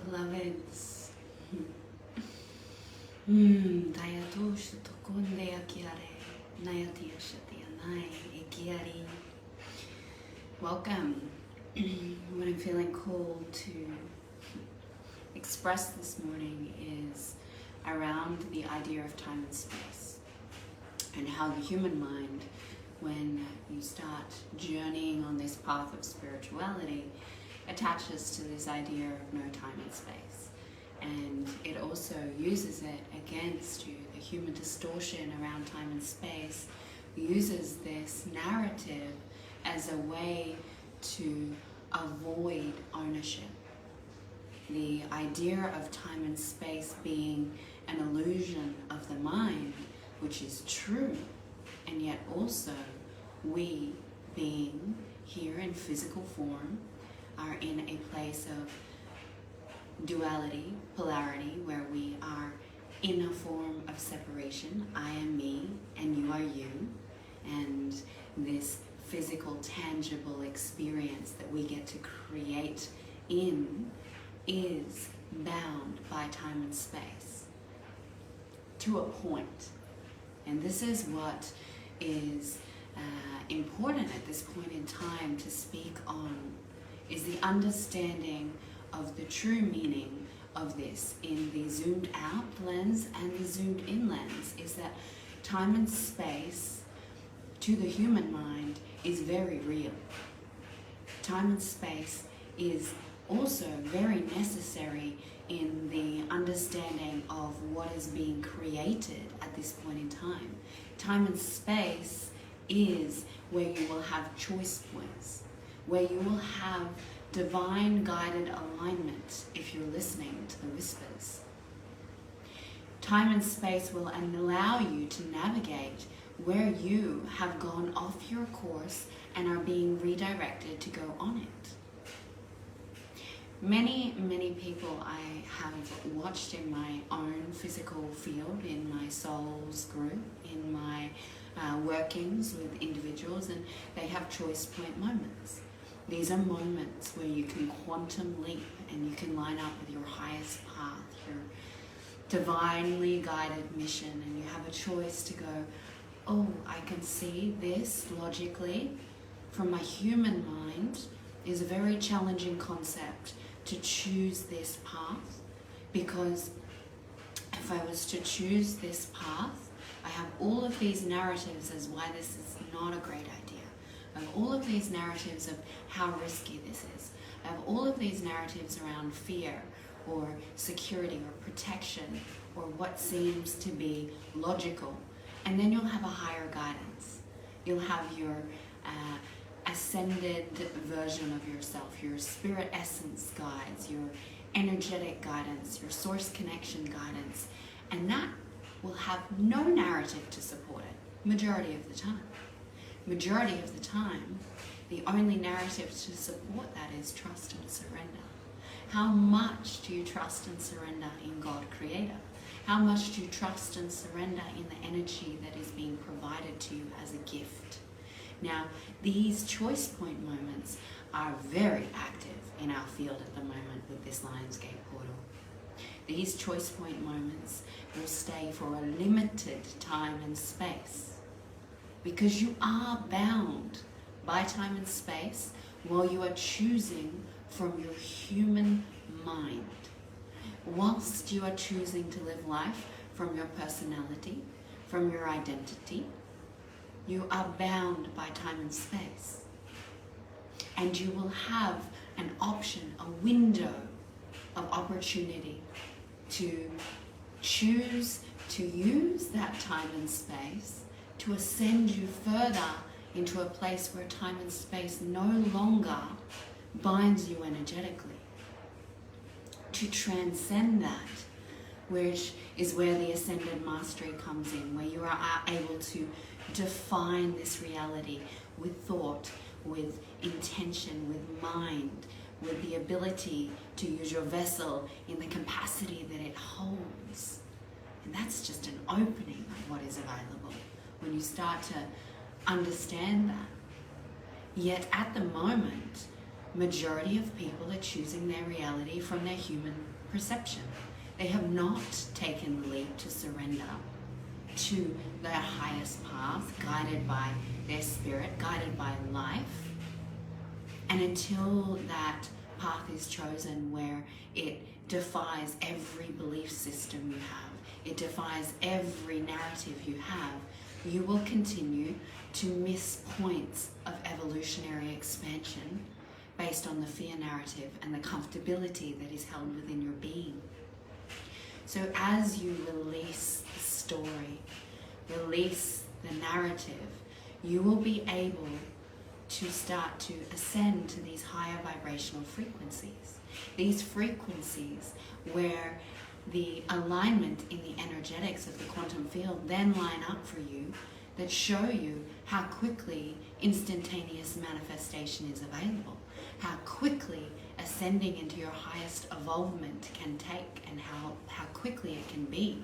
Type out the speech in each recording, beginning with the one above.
beloveds. Tayatosh tokonde akiare, nayati ashati anai ekiari. Welcome. What I'm feeling called to express this morning is around the idea of time and space, and how the human mind, when you start journeying on this path of spirituality, attaches to this idea of no time and space. And it also uses it against you. The human distortion around time and space uses this narrative as a way to avoid ownership. The idea of time and space being an illusion of the mind, which is true, and yet also we, being here in physical form, are in a place of duality, polarity, where we are in a form of separation. I am me and you are you, and this physical, tangible experience that we get to create in is bound by time and space to a point. And this is what is important at this point in time to speak on, is the understanding of the true meaning of this in the zoomed out lens and the zoomed in lens, is that time and space to the human mind is very real. Time and space is also very necessary in the understanding of what is being created at this point in time. Time and space is where you will have choice points, where you will have divine guided alignment if you're listening to the whispers. Time and space will allow you to navigate where you have gone off your course and are being redirected to go on it. Many people I have watched in my own physical field, in my soul's group, in my workings with individuals, and they have choice point moments. These are moments where you can quantum leap and you can line up with your highest path, your divinely guided mission, and you have a choice to go, oh, I can see this logically from my human mind is a very challenging concept to choose this path, because if I was to choose this path, I have all of these narratives as why this is not a great idea. I have all of these narratives of how risky this is. I have all of these narratives around fear or security or protection or what seems to be logical. And then you'll have a higher guidance. You'll have your ascended version of yourself, your spirit essence guides, your energetic guidance, your source connection guidance, and that will have no narrative to support it, majority of the time. Majority of the time, the only narrative to support that is trust and surrender. How much do you trust and surrender in God Creator? How much do you trust and surrender in the energy that is being provided to you as a gift? Now, these choice point moments are very active in our field at the moment with this Lionsgate portal. These choice point moments will stay for a limited time and space, because you are bound by time and space while you are choosing from your human mind. Whilst you are choosing to live life from your personality, from your identity, you are bound by time and space. And you will have an option, a window of opportunity to choose to use that time and space to ascend you further into a place where time and space no longer binds you energetically. To transcend that, which is where the ascended mastery comes in, where you are able to define this reality with thought, with intention, with mind, with the ability to use your vessel in the capacity that it holds. And that's just an opening of what is available when you start to understand that. Yet at the moment, majority of people are choosing their reality from their human perception. They have not taken the leap to surrender to their highest path, guided by their spirit, guided by life. And until that path is chosen where it defies every belief system you have, it defies every narrative you have, you will continue to miss points of evolutionary expansion based on the fear narrative and the comfortability that is held within your being. So as you release the story, release the narrative, you will be able to start to ascend to these higher vibrational frequencies. These frequencies where the alignment in the energetics of the quantum field then line up for you, that show you how quickly instantaneous manifestation is available, how quickly ascending into your highest evolvement can take, and how quickly it can be.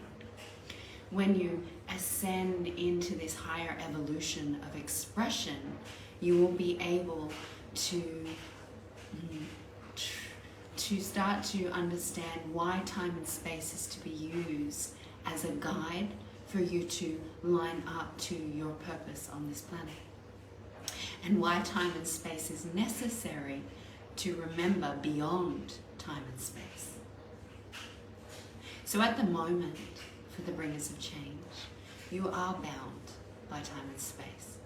When you ascend into this higher evolution of expression, you will be able to start to understand why time and space is to be used as a guide for you to line up to your purpose on this planet. And why time and space is necessary to remember beyond time and space. So at the moment, for the bringers of change, you are bound by time and space,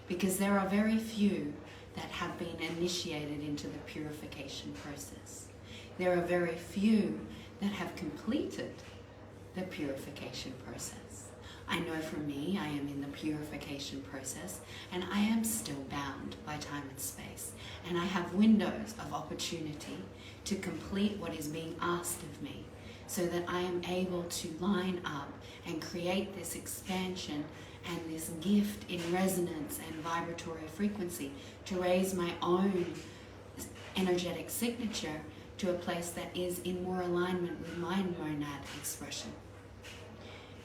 because there are very few that have been initiated into the purification process. There are very few that have completed the purification process. I know for me, I am in the purification process, and I am still bound by time and space. And I have windows of opportunity to complete what is being asked of me, so that I am able to line up and create this expansion and this gift in resonance and vibratory frequency to raise my own energetic signature to a place that is in more alignment with my monad expression.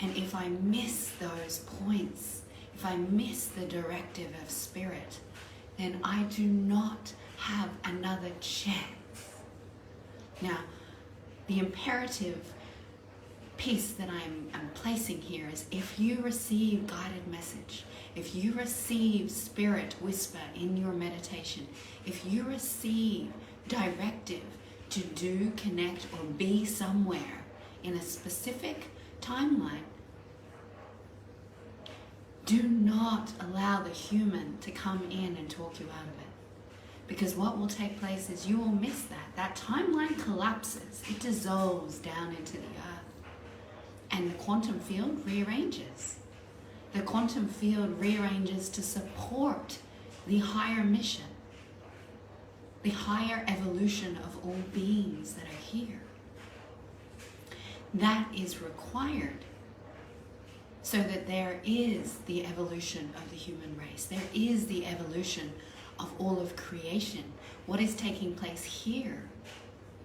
And if I miss those points, if I miss the directive of spirit, then I do not have another chance. Now, the imperative piece that I'm placing here is, if you receive guided message, if you receive spirit whisper in your meditation, if you receive directive to do, connect, or be somewhere in a specific timeline, do not allow the human to come in and talk you out of it. Because what will take place is you will miss that. That timeline collapses. It dissolves down into the earth. And the quantum field rearranges. The quantum field rearranges to support the higher mission, the higher evolution of all beings that are here. That is required so that there is the evolution of the human race. There is the evolution of all of creation. What is taking place here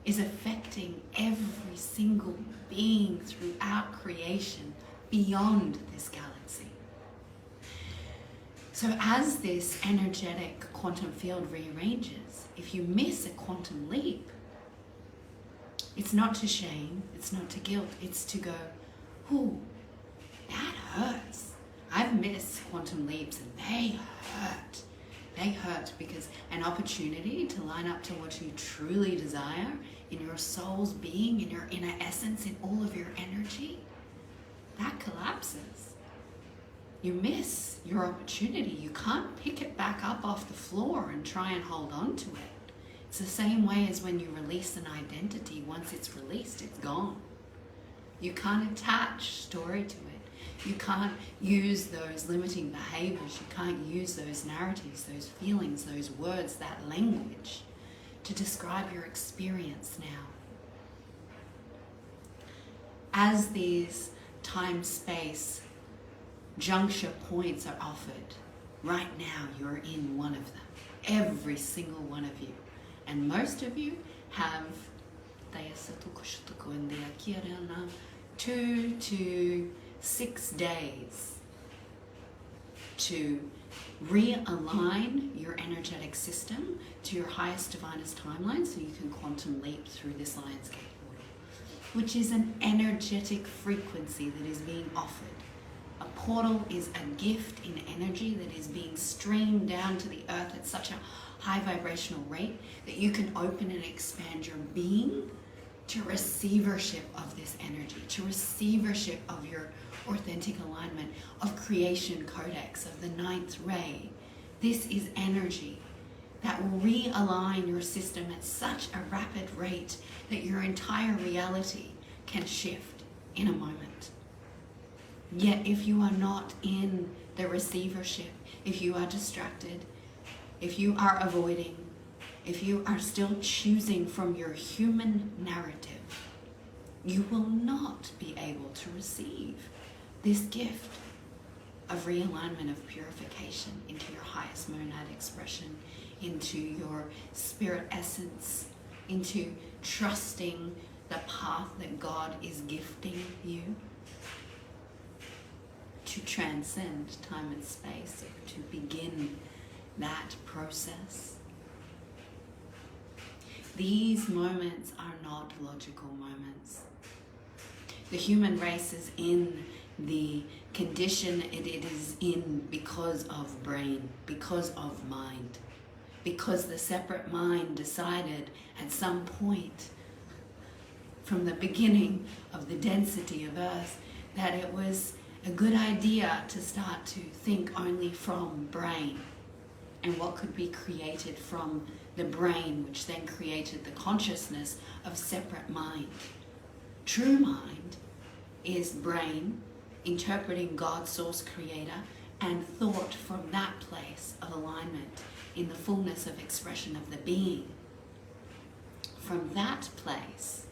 is affecting every single being throughout creation beyond this galaxy. So as this energetic quantum field rearranges, if you miss a quantum leap, it's not to shame, it's not to guilt, it's to go, ooh, that hurts. I've missed quantum leaps and they hurt. They hurt because an opportunity to line up to what you truly desire in your soul's being, in your inner essence, in all of your energy, that collapses. You miss your opportunity. You can't pick it back up off the floor and try and hold on to it. It's the same way as when you release an identity. Once it's released, it's gone. You can't attach story to it. You can't use those limiting behaviors. You can't use those narratives, those feelings, those words, that language to describe your experience now. As these time-space juncture points are offered, right now you're in one of them. Every single one of you. And most of you have 2 to 6 days to realign your energetic system to your highest divinest timeline so you can quantum leap through this Lionsgate portal, which is an energetic frequency that is being offered. A portal is a gift in energy that is being streamed down to the earth at such a high vibrational rate that you can open and expand your being to receivership of this energy, to receivership of your authentic alignment, of creation codex, of the ninth ray. This is energy that will realign your system at such a rapid rate that your entire reality can shift in a moment. Yet if you are not in the receivership, if you are distracted, if you are avoiding, if you are still choosing from your human narrative, you will not be able to receive this gift of realignment, of purification into your highest monad expression, into your spirit essence, into trusting the path that God is gifting you to transcend time and space, to begin that process. These moments are not logical moments. The human race is in the condition it is in because of brain, because of mind, because the separate mind decided at some point from the beginning of the density of Earth that it was a good idea to start to think only from brain and what could be created from the brain, which then created the consciousness of separate mind. True mind is brain interpreting God, source, creator, and thought from that place of alignment in the fullness of expression of the being. From that place,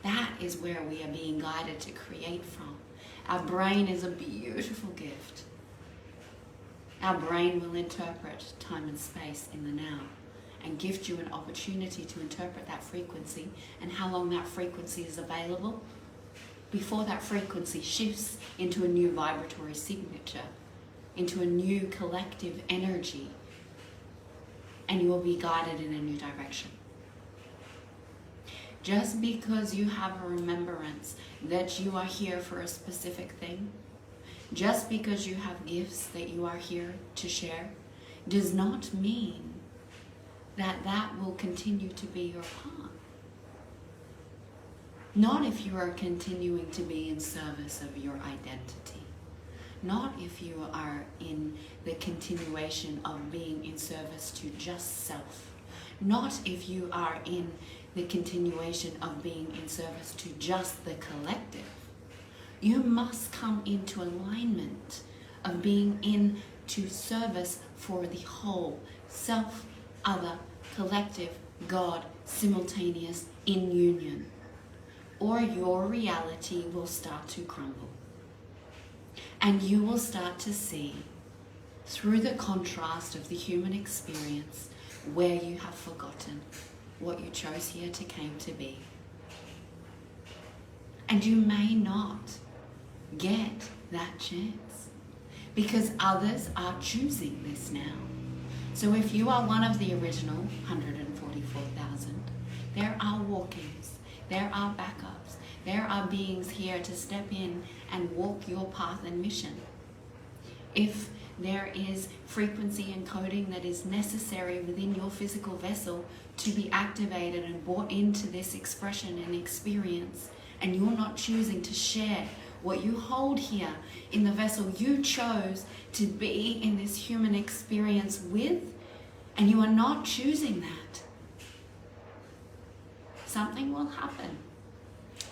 that is where we are being guided to create from. Our brain is a beautiful gift. Our brain will interpret time and space in the now and gift you an opportunity to interpret that frequency and how long that frequency is available before that frequency shifts into a new vibratory signature, into a new collective energy, and you will be guided in a new direction. Just because you have a remembrance that you are here for a specific thing, just because you have gifts that you are here to share, does not mean that that will continue to be your path. Not if you are continuing to be in service of your identity. Not if you are in the continuation of being in service to just self. Not if you are in the continuation of being in service to just the collective. You must come into alignment of being into service for the whole, self, other, collective, God, simultaneous, in union. Or your reality will start to crumble. And you will start to see, through the contrast of the human experience, where you have forgotten what you chose here to came to be. And you may not get that chance because others are choosing this now. So if you are one of the original 144,000, there are walk-ins, there are backups, there are beings here to step in and walk your path and mission. If there is frequency encoding that is necessary within your physical vessel to be activated and brought into this expression and experience, and you're not choosing to share what you hold here in the vessel you chose to be in this human experience with, and you are not choosing that, something will happen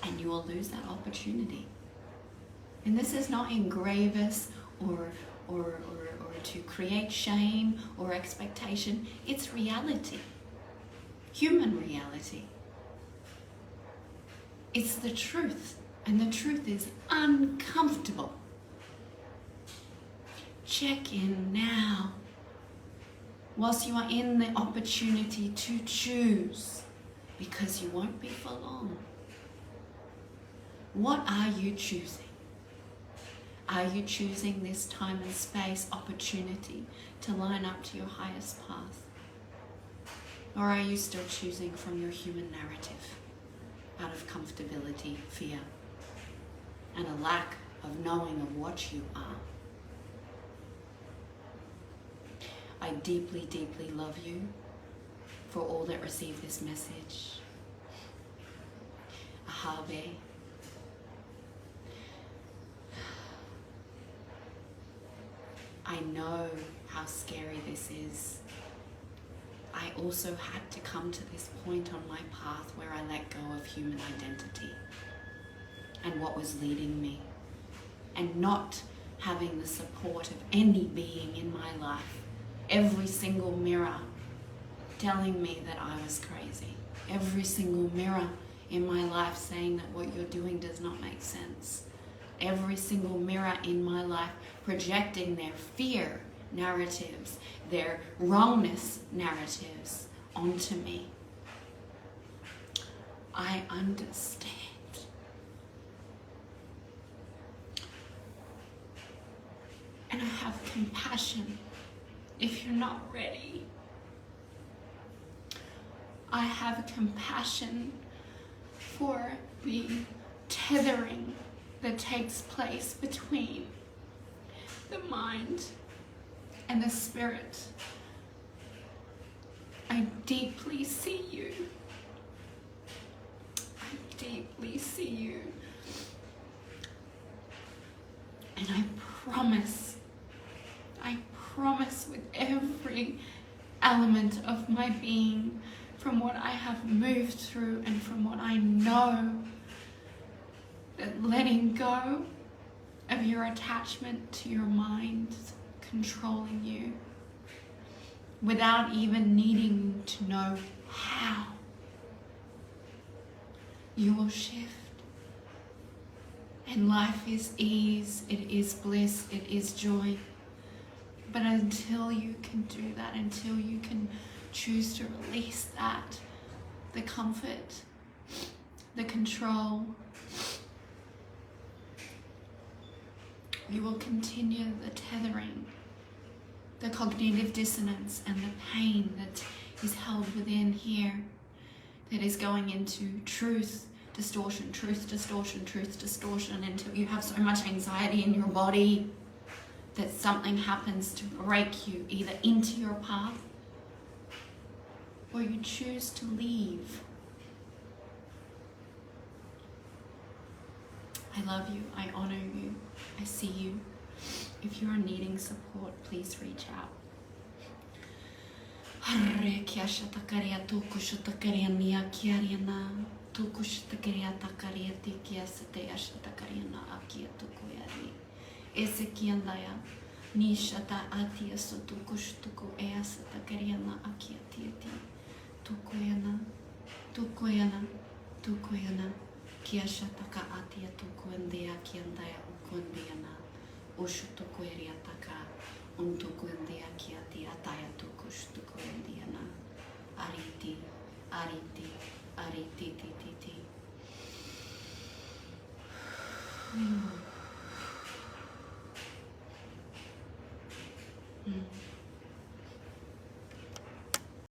and you will lose that opportunity. And this is not in grievous or to create shame or expectation. It's reality, human reality. It's the truth, and the truth is uncomfortable. Check in now, whilst you are in the opportunity to choose, because you won't be for long. What are you choosing? Are you choosing this time and space opportunity to line up to your highest path? Or are you still choosing from your human narrative out of comfortability, fear, and a lack of knowing of what you are? I deeply, deeply love you for all that receive this message. Ahava. I know how scary this is. I also had to come to this point on my path where I let go of human identity and what was leading me, and not having the support of any being in my life. Every single mirror telling me that I was crazy. Every single mirror in my life saying that what you're doing does not make sense. Every single mirror in my life projecting their fear narratives, their wrongness narratives onto me. I understand. And I have compassion if you're not ready. I have compassion for the tethering that takes place between the mind and the spirit. I deeply see you. I deeply see you. And I promise with every element of my being, from what I have moved through and from what I know, that letting go of your attachment to your mind controlling you, without even needing to know how, you will shift. And life is ease, it is bliss, it is joy. But until you can do that, until you can choose to release that, the comfort, the control, you will continue the tethering, the cognitive dissonance and the pain that is held within here, that is going into truth distortion, truth distortion, truth distortion, until you have so much anxiety in your body that something happens to break you either into your path or you choose to leave. I love you, I honor you, I see you. If you are needing support, please reach out. Nishata atia sotukushtuku easata kariana akiatiati. Tukuyana, tukuyana, tukuyana. Kiashataka atia tukuendea kiandaya ukundiana. Ushutukueriataka. Untukuendea kiati ataya tukushtukuendiana. Ariti, ariti, ariti, titi.